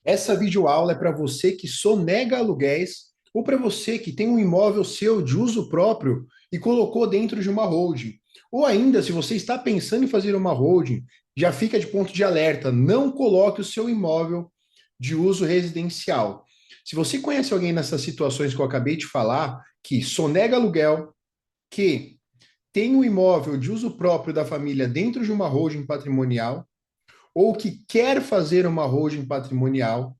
Essa videoaula é para você que sonega aluguéis ou para você que tem um imóvel seu de uso próprio e colocou dentro de uma holding. Ou ainda, se você está pensando em fazer uma holding, já fica de ponto de alerta, não coloque o seu imóvel de uso residencial. Se você conhece alguém nessas situações que eu acabei de falar, que sonega aluguel, que tem um imóvel de uso próprio da família dentro de uma holding patrimonial, ou que quer fazer uma holding patrimonial,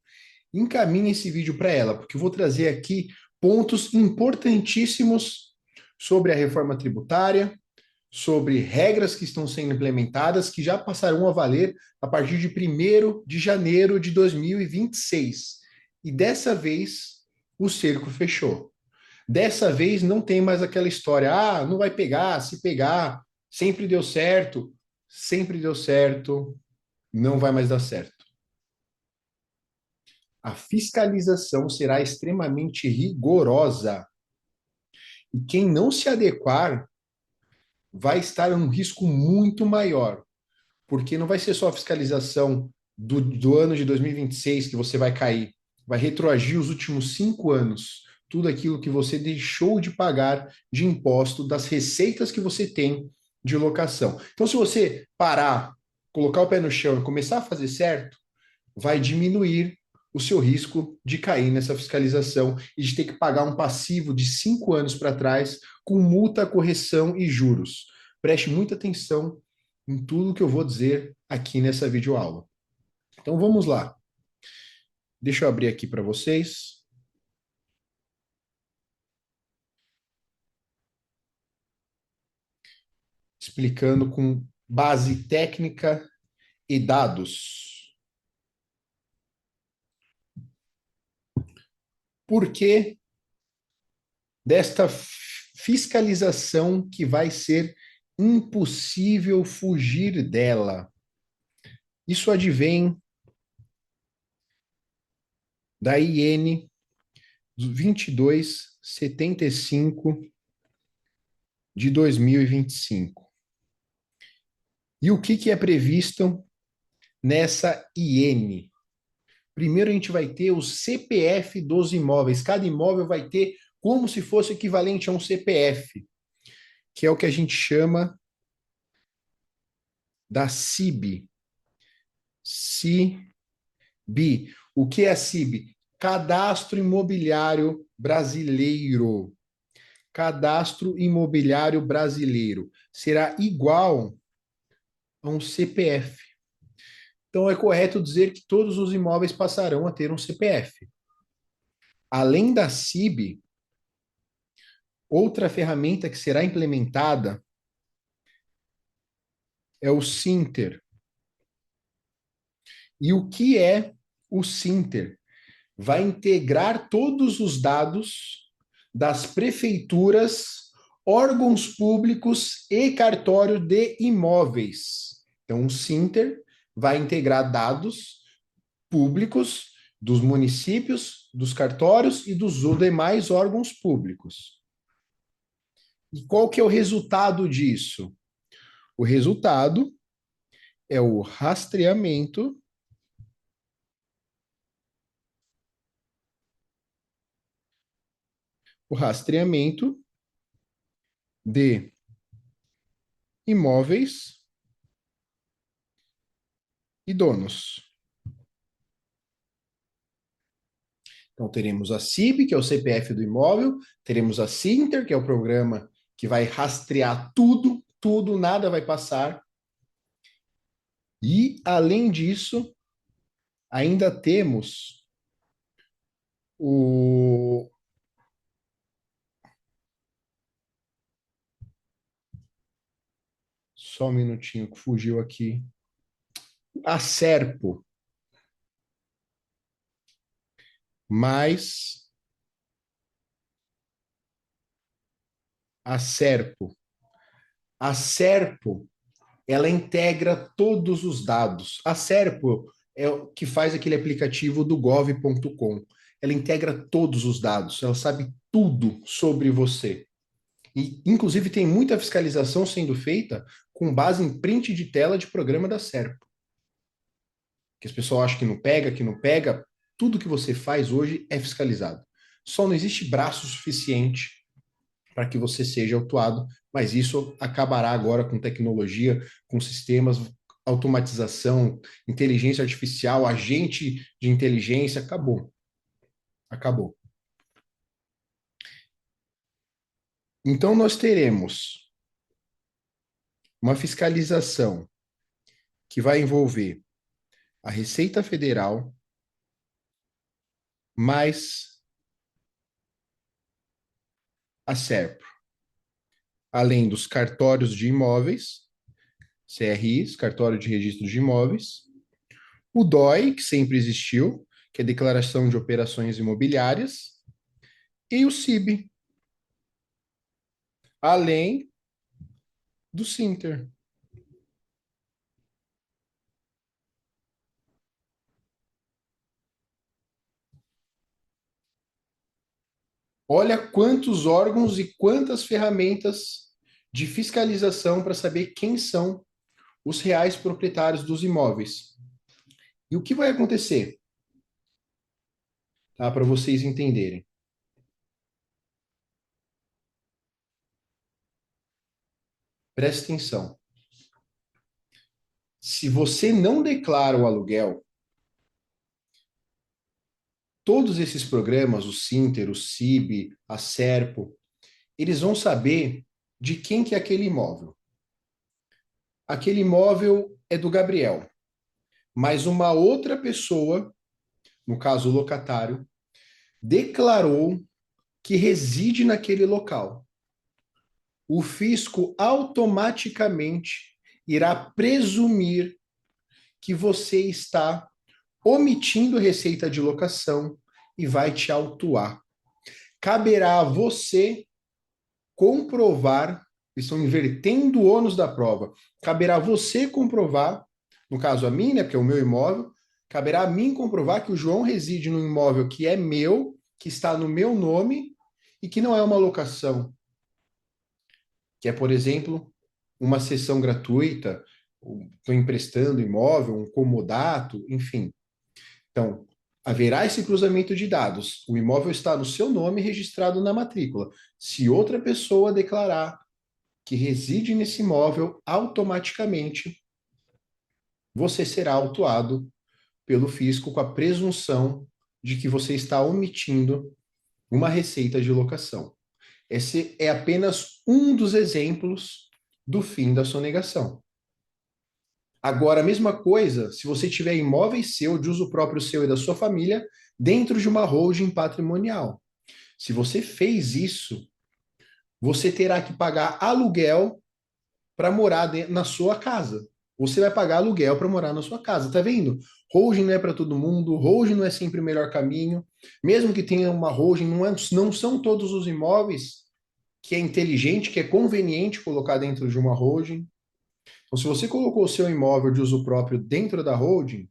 encaminhe esse vídeo para ela, porque eu vou trazer aqui pontos importantíssimos sobre a reforma tributária, sobre regras que estão sendo implementadas, que já passarão a valer a partir de 1º de janeiro de 2026. E dessa vez, o cerco fechou. Dessa vez não tem mais aquela história, não vai pegar, se pegar, sempre deu certo, não vai mais dar certo. A fiscalização será extremamente rigorosa. E quem não se adequar vai estar em um risco muito maior, porque não vai ser só a fiscalização do ano de 2026 que você vai cair, vai retroagir os últimos 5 anos, tudo aquilo que você deixou de pagar de imposto das receitas que você tem de locação. Então, se você parar, colocar o pé no chão e começar a fazer certo, vai diminuir o seu risco de cair nessa fiscalização e de ter que pagar um passivo de 5 anos para trás com multa, correção e juros. Preste muita atenção em tudo que eu vou dizer aqui nessa videoaula. Então vamos lá. Deixa eu abrir aqui para vocês. Explicando com base técnica e dados. Por que desta fiscalização que vai ser impossível fugir dela? Isso advém da IN 2275 de 2025. E o que é previsto nessa IN? Primeiro a gente vai ter o CPF dos imóveis. Cada imóvel vai ter como se fosse equivalente a um CPF, que é o que a gente chama da CIB. CIB. O que é a CIB? Cadastro Imobiliário Brasileiro. Cadastro Imobiliário Brasileiro será igual a um CPF. Então é correto dizer que todos os imóveis passarão a ter um CPF. Além da CIB, outra ferramenta que será implementada é o Sinter. E o que é o Sinter? Vai integrar todos os dados das prefeituras, órgãos públicos e cartório de imóveis. Então, o Sinter vai integrar dados públicos dos municípios, dos cartórios e dos demais órgãos públicos. E qual que é o resultado disso? O resultado é o rastreamento de imóveis e donos. Então, teremos a CIB, que é o CPF do imóvel, teremos a Sinter, que é o programa que vai rastrear tudo, tudo, nada vai passar. E, além disso, ainda temos o. Só um minutinho que fugiu aqui. A Serpo. Mais a Serpo. A Serpo, ela integra todos os dados. A Serpo é o que faz aquele aplicativo do gov.com. Ela integra todos os dados, ela sabe tudo sobre você. E, inclusive, tem muita fiscalização sendo feita com base em print de tela de programa da Serpo. Que as pessoas acham que não pega, que não pega. Tudo que você faz hoje é fiscalizado. Só não existe braço suficiente para que você seja autuado, mas isso acabará agora com tecnologia, com sistemas, automatização, inteligência artificial, agente de inteligência, acabou. Acabou. Então, nós teremos uma fiscalização que vai envolver a Receita Federal, mais a SERPRO, além dos cartórios de imóveis, CRIs, Cartório de Registro de Imóveis, o DOI, que sempre existiu, que é Declaração de Operações Imobiliárias, e o CIB, além do Sinter. Olha quantos órgãos e quantas ferramentas de fiscalização para saber quem são os reais proprietários dos imóveis. E o que vai acontecer? Tá? Para vocês entenderem. Presta atenção. Se você não declara o aluguel, todos esses programas, o Sinter, o CIB, a Serpo, eles vão saber de quem que é aquele imóvel. Aquele imóvel é do Gabriel, mas uma outra pessoa, no caso o locatário, declarou que reside naquele local. O fisco automaticamente irá presumir que você está omitindo receita de locação e vai te autuar. Caberá a você comprovar, estão invertendo o ônus da prova, caberá a você comprovar, no caso a mim, né, porque é o meu imóvel, caberá a mim comprovar que o João reside num imóvel que é meu, que está no meu nome e que não é uma locação, que é, por exemplo, uma sessão gratuita, estou emprestando imóvel, um comodato, enfim. Então, haverá esse cruzamento de dados. O imóvel está no seu nome registrado na matrícula. Se outra pessoa declarar que reside nesse imóvel, automaticamente você será autuado pelo fisco com a presunção de que você está omitindo uma receita de locação. Esse é apenas um dos exemplos do fim da sonegação. Agora, a mesma coisa se você tiver imóveis seu, de uso próprio seu e da sua família, dentro de uma holding patrimonial. Se você fez isso, você terá que pagar aluguel para morar na sua casa. Você vai pagar aluguel para morar na sua casa, tá vendo? Holding não é para todo mundo, holding não é sempre o melhor caminho. Mesmo que tenha uma holding, não são todos os imóveis que é inteligente, que é conveniente colocar dentro de uma holding. Então, se você colocou o seu imóvel de uso próprio dentro da holding,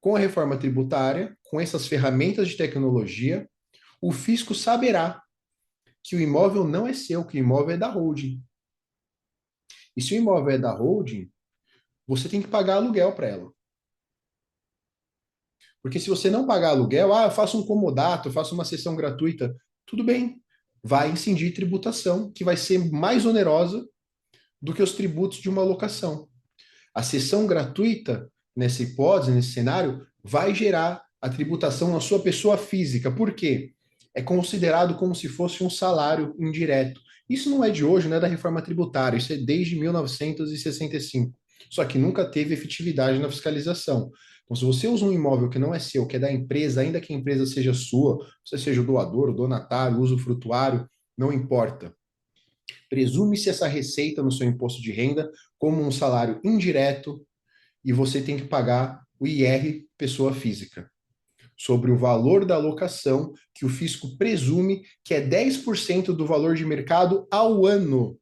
com a reforma tributária, com essas ferramentas de tecnologia, o fisco saberá que o imóvel não é seu, que o imóvel é da holding. E se o imóvel é da holding, você tem que pagar aluguel para ela. Porque se você não pagar aluguel, eu faço um comodato, eu faço uma sessão gratuita, tudo bem, vai incidir tributação, que vai ser mais onerosa do que os tributos de uma locação. A sessão gratuita, nessa hipótese, nesse cenário, vai gerar a tributação na sua pessoa física. Por quê? É considerado como se fosse um salário indireto. Isso não é de hoje, não é da reforma tributária, isso é desde 1965. Só que nunca teve efetividade na fiscalização. Então, se você usa um imóvel que não é seu, que é da empresa, ainda que a empresa seja sua, você seja o doador, o donatário, o usufrutuário, não importa. Presume-se essa receita no seu imposto de renda como um salário indireto e você tem que pagar o IR pessoa física sobre o valor da locação que o fisco presume que é 10% do valor de mercado ao ano.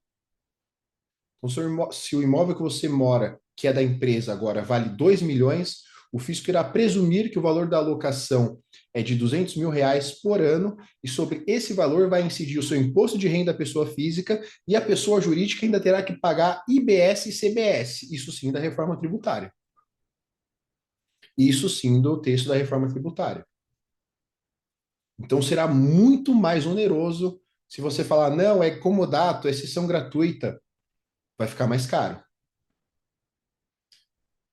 Então, se o imóvel que você mora, que é da empresa agora, vale 2 milhões, o fisco irá presumir que o valor da alocação é de R$ 200.000 por ano, e sobre esse valor vai incidir o seu imposto de renda à pessoa física, e a pessoa jurídica ainda terá que pagar IBS e CBS, isso sim da reforma tributária. Isso sim do texto da reforma tributária. Então será muito mais oneroso se você falar, não, é comodato, é sessão gratuita, vai ficar mais caro.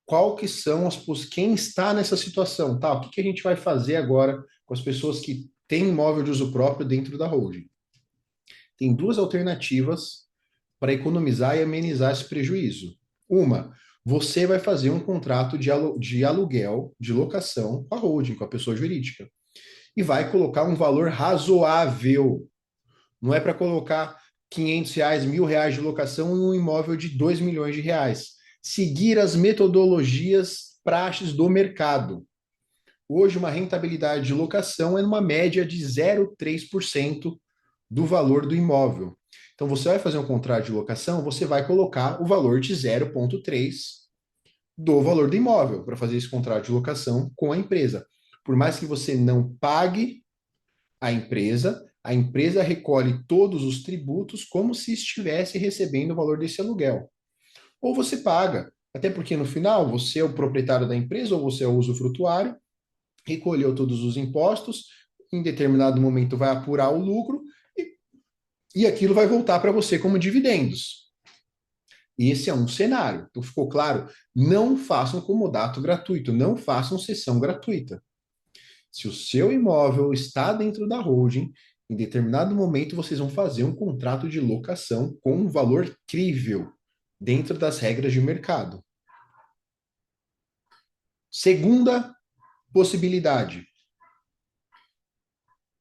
Qual que são quem está nessa situação, tá? O que que a gente vai fazer agora com as pessoas que têm imóvel de uso próprio dentro da holding? Tem duas alternativas para economizar e amenizar esse prejuízo. Uma, você vai fazer um contrato de aluguel, de locação com a holding, com a pessoa jurídica, e vai colocar um valor razoável. Não é para colocar R$ 500, R$ 1.000 de locação em um imóvel de R$ 2 milhões. Seguir as metodologias praxes do mercado. Hoje, uma rentabilidade de locação é numa média de 0,3% do valor do imóvel. Então, você vai fazer um contrato de locação, você vai colocar o valor de 0,3 do valor do imóvel para fazer esse contrato de locação com a empresa. Por mais que você não pague a empresa recolhe todos os tributos como se estivesse recebendo o valor desse aluguel. Ou você paga, até porque no final você é o proprietário da empresa ou você é o usufrutuário, recolheu todos os impostos, em determinado momento vai apurar o lucro e aquilo vai voltar para você como dividendos. Esse é um cenário. Então ficou claro? Não façam comodato gratuito, não façam cessão gratuita. Se o seu imóvel está dentro da holding, em determinado momento vocês vão fazer um contrato de locação com um valor crível dentro das regras de mercado. Segunda possibilidade: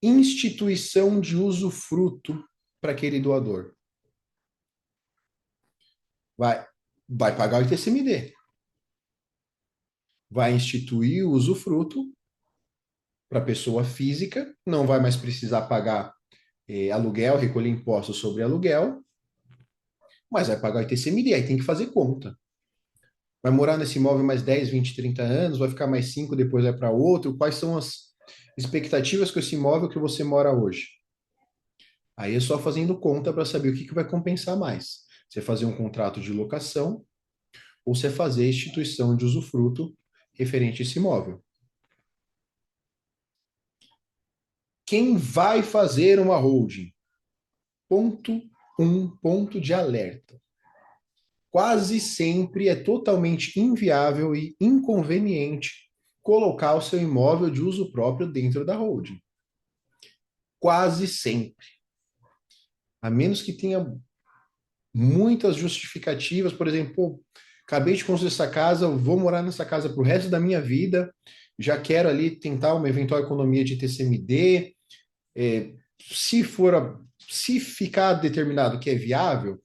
instituição de usufruto para aquele doador. Vai pagar o ITCMD. Vai instituir o usufruto para a pessoa física, não vai mais precisar pagar aluguel, recolher impostos sobre aluguel, mas vai pagar o ITCMD, aí tem que fazer conta. Vai morar nesse imóvel mais 10, 20, 30 anos, vai ficar mais 5, depois vai para outro. Quais são as expectativas com esse imóvel que você mora hoje? Aí é só fazendo conta para saber o que vai compensar mais. Você fazer um contrato de locação ou você fazer a instituição de usufruto referente a esse imóvel. Quem vai fazer uma holding? Ponto ponto de alerta. Quase sempre é totalmente inviável e inconveniente colocar o seu imóvel de uso próprio dentro da holding. Quase sempre. A menos que tenha muitas justificativas, por exemplo, pô, acabei de construir essa casa, vou morar nessa casa para o resto da minha vida, já quero ali tentar uma eventual economia de TCMD. Se ficar determinado que é viável,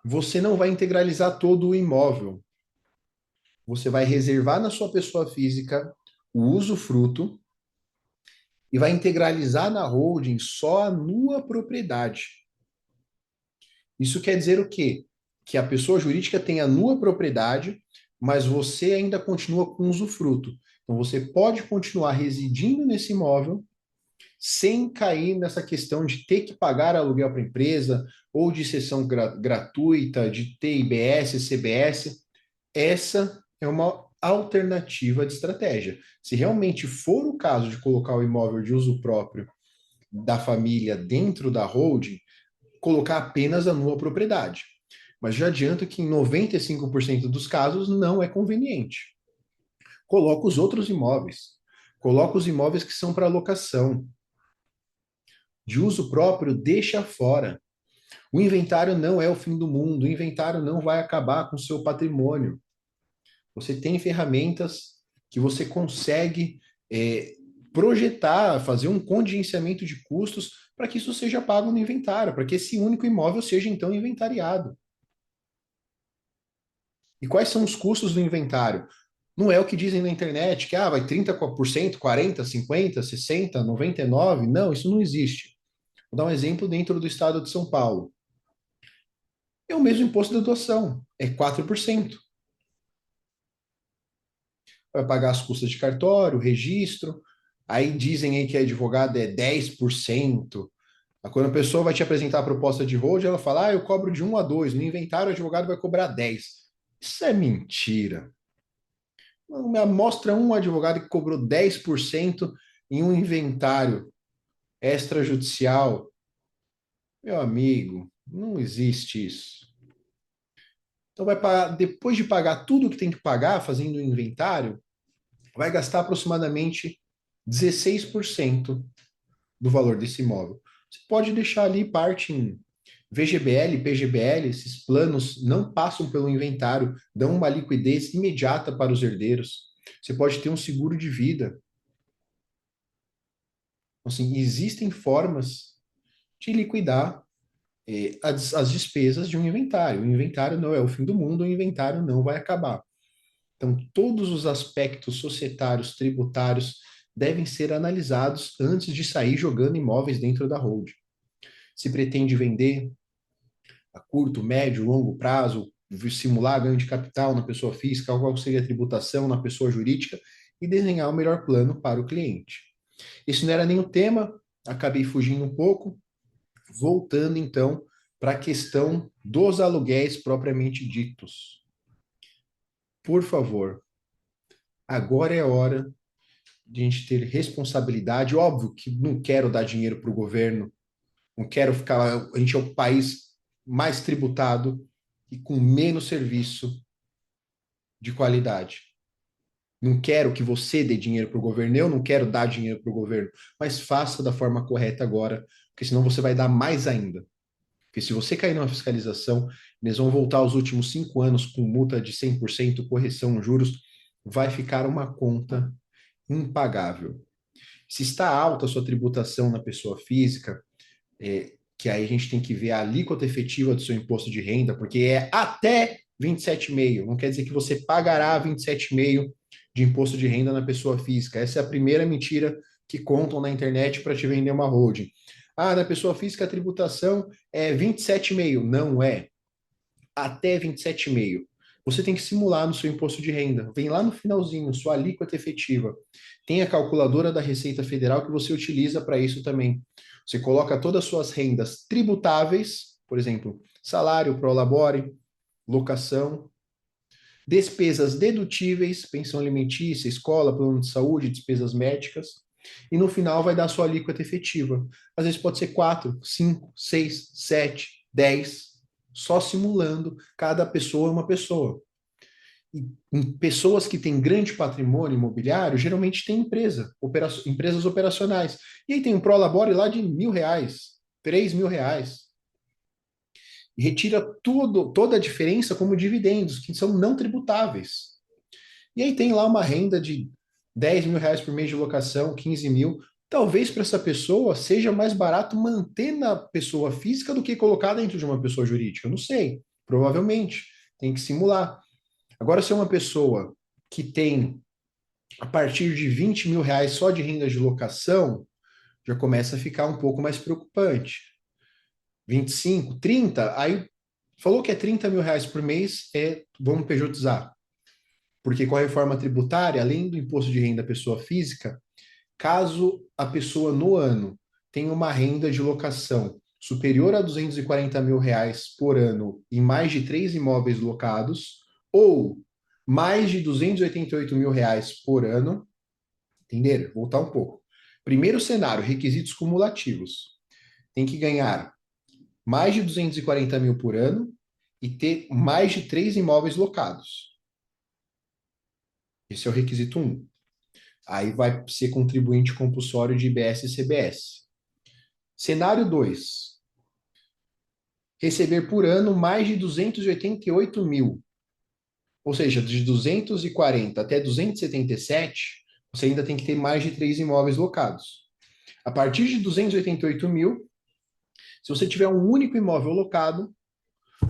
você não vai integralizar todo o imóvel. Você vai reservar na sua pessoa física o usufruto e vai integralizar na holding só a nua propriedade. Isso quer dizer o quê? Que a pessoa jurídica tem a nua propriedade, mas você ainda continua com usufruto. Então você pode continuar residindo nesse imóvel sem cair nessa questão de ter que pagar aluguel para a empresa ou de cessão gratuita, de ter IBS, CBS. Essa é uma alternativa de estratégia. Se realmente for o caso de colocar o imóvel de uso próprio da família dentro da holding, colocar apenas a nua propriedade. Mas já adianto que em 95% dos casos não é conveniente. Coloca os outros imóveis. Coloca os imóveis que são para locação. De uso próprio, deixa fora. O inventário não é o fim do mundo. O inventário não vai acabar com o seu patrimônio. Você tem ferramentas que você consegue projetar, fazer um contingenciamento de custos para que isso seja pago no inventário, para que esse único imóvel seja então inventariado. E quais são os custos do inventário? Não é o que dizem na internet, que vai 30%, 40%, 50%, 60%, 99%. Não, isso não existe. Vou dar um exemplo dentro do estado de São Paulo. É o mesmo imposto de doação, é 4%. Vai pagar as custas de cartório, registro, aí dizem aí que a advogada é 10%. Quando a pessoa vai te apresentar a proposta de hold, ela fala, eu cobro de 1 a 2, no inventário o advogado vai cobrar 10. Isso é mentira. Mostra um advogado que cobrou 10% em um inventário extrajudicial. Meu amigo, não existe isso. Então vai pagar, depois de pagar tudo que tem que pagar fazendo o inventário, vai gastar aproximadamente 16% do valor desse imóvel. Você pode deixar ali parte em VGBL, PGBL, esses planos não passam pelo inventário, dão uma liquidez imediata para os herdeiros. Você pode ter um seguro de vida. Assim, existem formas de liquidar as despesas de um inventário. O inventário não é o fim do mundo, o inventário não vai acabar. Então, todos os aspectos societários, tributários, devem ser analisados antes de sair jogando imóveis dentro da hold. Se pretende vender a curto, médio, longo prazo, simular ganho de capital na pessoa física, qual seria a tributação na pessoa jurídica e desenhar o melhor plano para o cliente. Isso não era nem o tema, acabei fugindo um pouco, voltando então para a questão dos aluguéis propriamente ditos. Por favor, agora é a hora de a gente ter responsabilidade. Óbvio que não quero dar dinheiro para o governo, não quero ficar. A gente é o país mais tributado e com menos serviço de qualidade. Não quero que você dê dinheiro para o governo, eu não quero dar dinheiro para o governo, mas faça da forma correta agora, porque senão você vai dar mais ainda. Porque se você cair numa fiscalização, eles vão voltar aos últimos 5 anos com multa de 100%, correção, juros, vai ficar uma conta impagável. Se está alta a sua tributação na pessoa física, que aí a gente tem que ver a alíquota efetiva do seu imposto de renda, porque é até 27,5%. Não quer dizer que você pagará 27,5% de imposto de renda na pessoa física. Essa é a primeira mentira que contam na internet para te vender uma holding. Ah, na pessoa física a tributação é 27,5%. Não é. Até 27,5%. Você tem que simular no seu imposto de renda. Vem lá no finalzinho, sua alíquota efetiva. Tem a calculadora da Receita Federal que você utiliza para isso também. Você coloca todas as suas rendas tributáveis, por exemplo, salário, prolabore, locação, despesas dedutíveis, pensão alimentícia, escola, plano de saúde, despesas médicas, e no final vai dar a sua alíquota efetiva. Às vezes pode ser 4, 5, 6, 7, 10, só simulando, cada pessoa é uma pessoa. E pessoas que têm grande patrimônio imobiliário geralmente têm empresas operacionais. E aí tem um prolabore lá de R$ 1.000, R$ 3.000. E retira toda a diferença como dividendos, que são não tributáveis. E aí tem lá uma renda de R$ 10.000 por mês de locação, 15 mil. Talvez para essa pessoa seja mais barato manter na pessoa física do que colocar dentro de uma pessoa jurídica. Eu não sei, provavelmente. Tem que simular. Agora, se é uma pessoa que tem a partir de R$ 20.000 só de renda de locação, já começa a ficar um pouco mais preocupante. 25, 30, aí falou que é R$ 30.000 por mês, vamos pejotizar. Porque com a reforma tributária, além do imposto de renda da pessoa física, caso a pessoa no ano tenha uma renda de locação superior a R$ 240.000 por ano em mais de 3 imóveis locados, ou mais de R$ 288.000 por ano, entenderam? Vou voltar um pouco. Primeiro cenário, requisitos cumulativos. Tem que ganhar mais de 240 mil por ano e ter mais de 3 imóveis locados. Esse é o requisito 1. Aí vai ser contribuinte compulsório de IBS e CBS. Cenário 2. Receber por ano mais de 288 mil. Ou seja, de 240 até 277, você ainda tem que ter mais de 3 imóveis locados. A partir de 288 mil, se você tiver um único imóvel locado,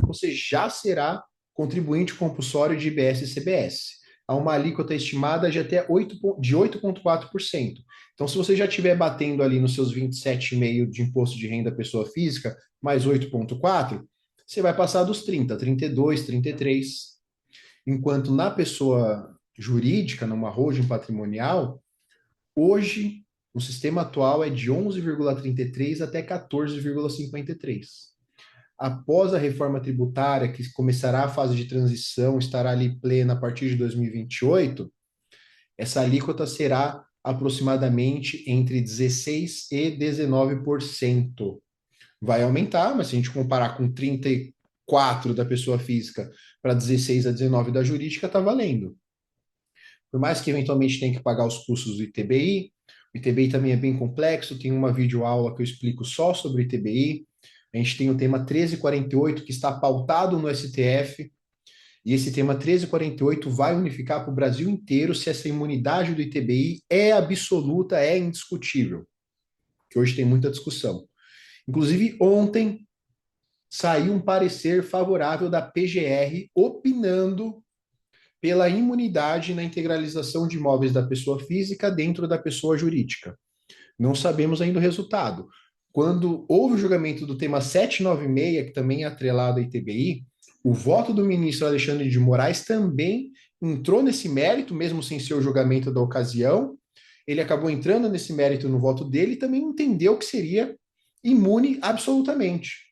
você já será contribuinte compulsório de IBS e CBS. Há uma alíquota estimada de até 8,4%. Então, se você já estiver batendo ali nos seus 27,5% de imposto de renda pessoa física, mais 8,4%, você vai passar dos 30, 32, 33. Enquanto na pessoa jurídica, numa holding patrimonial, hoje, o sistema atual é de 11,33 até 14,53. Após a reforma tributária, que começará a fase de transição, estará ali plena a partir de 2028, essa alíquota será aproximadamente entre 16% e 19%. Vai aumentar, mas se a gente comparar com 34% da pessoa física para 16 a 19 da jurídica, está valendo. Por mais que eventualmente tenha que pagar os custos do ITBI, o ITBI também é bem complexo, tem uma videoaula que eu explico só sobre o ITBI. A gente tem o tema 1348, que está pautado no STF, e esse tema 1348 vai unificar para o Brasil inteiro se essa imunidade do ITBI é absoluta, é indiscutível, que hoje tem muita discussão. Inclusive, ontem saiu um parecer favorável da PGR opinando pela imunidade na integralização de imóveis da pessoa física dentro da pessoa jurídica. Não sabemos ainda o resultado. Quando houve o julgamento do tema 796, que também é atrelado à ITBI, o voto do ministro Alexandre de Moraes também entrou nesse mérito, mesmo sem ser o julgamento da ocasião. Ele acabou entrando nesse mérito no voto dele e também entendeu que seria imune absolutamente.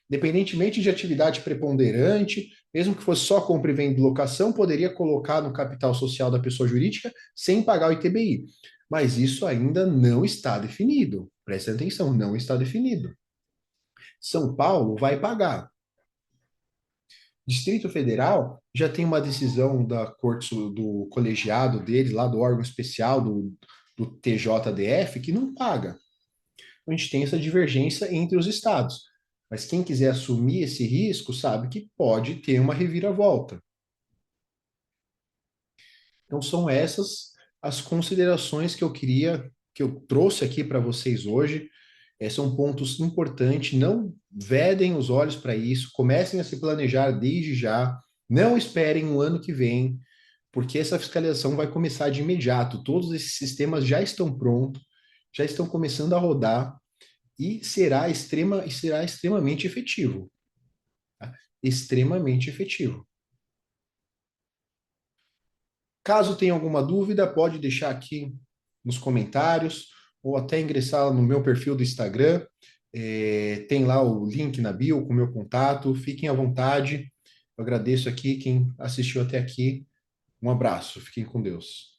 Independentemente de atividade preponderante, mesmo que fosse só compra e venda e locação, poderia colocar no capital social da pessoa jurídica sem pagar o ITBI. Mas isso ainda não está definido. Preste atenção, não está definido. São Paulo vai pagar. Distrito Federal já tem uma decisão da corte do colegiado dele, lá do órgão especial do TJDF, que não paga. A gente tem essa divergência entre os estados. Mas quem quiser assumir esse risco sabe que pode ter uma reviravolta. Então são essas as considerações que eu trouxe aqui para vocês hoje. São pontos importantes, não vedem os olhos para isso, comecem a se planejar desde já, não esperem o ano que vem, porque essa fiscalização vai começar de imediato. Todos esses sistemas já estão prontos, já estão começando a rodar e será extremamente efetivo. Tá? Extremamente efetivo. Caso tenha alguma dúvida, pode deixar aqui nos comentários ou até ingressar no meu perfil do Instagram. Tem lá o link na bio com o meu contato. Fiquem à vontade. Eu agradeço aqui quem assistiu até aqui. Um abraço. Fiquem com Deus.